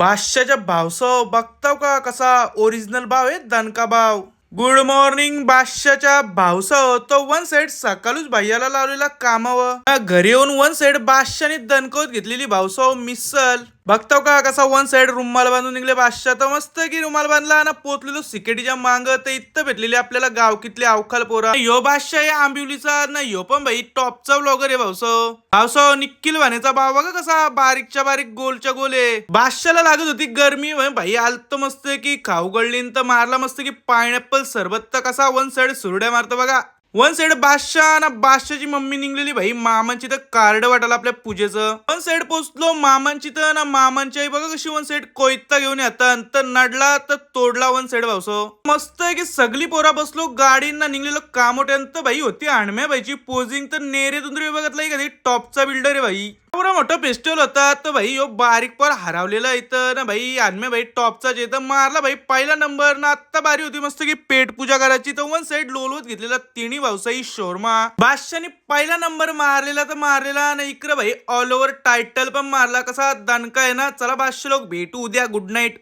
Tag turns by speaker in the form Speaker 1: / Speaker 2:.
Speaker 1: बादशाच्या भावसव बघताव का कसा ओरिजिनल भाव आहे दणका भाव. गुड मॉर्निंग बादशाच्या भावसव तो वन साइड सकाळूच भैयाला लावलेला कामावर घरी येऊन वन साइड बादशाने दणकवत घेतलेली भावसव मिसल बघताव का कसा वन साइड रुमाल बांधून निघले बादशाह. तर मस्त की रुमाल बांधला ना पोचलेलो सिकेटीच्या मांग तर इथं भेटलेली आपल्याला गावकीतले अवखाल पोरा. यो बादशाह या आंबिवलीचा ना यो पण भाई टॉपचा व्लॉगर आहे भावसव. भावसव निखिल वाण्याचा भाव बघा कसा बारीकच्या बारीक गोलच्या गोले. बादशाला लागत होती गरमी भाई आलत मस्त की खाऊ गळलीन तर मारला मस्त की पायनॅपल सरबत तर कसा वन साइड सुरड्या मारतो बघा. वन साइड बादशाह ना बादशाची मम्मी निघलेली भाई मामांची तर कार्ड वाटायला आपल्या पूजेचं. वन साइड पोचलो मामांची तर ना मामांची आई बघा कशी वन साइड कोयता घेऊन येतात तर नडला तर तोडला वन साइड भावसो. मस्त आहे की सगळी पोरा बसलो गाडींना निघलेलो कामोट्यांत भाई होती आणम्या भाईची पोजिंग तर नेरे तुंद्रे बघतला कधी टॉपचा बिल्डर आहे भाई. एवढा मोठा फेस्टिवल होता तर भाई यो बारीक पर हरवलेला इथं ना भाई आणम्या भाई टॉपचा जे तर मारला भाई पहिला नंबर ना आता बारी होती मस्त की पेट पूजा करायची तर वन साइड लोलवत घेतलेला तिन्ही व्यवसायी शोरमा. बादशाने पहिला नंबर मारलेला तर मारलेला ना इकडे भाई ऑल ओव्हर टायटल पण मारला कसा दणका आहे ना. चला बादशाह लोक भेटू उद्या गुड नाईट.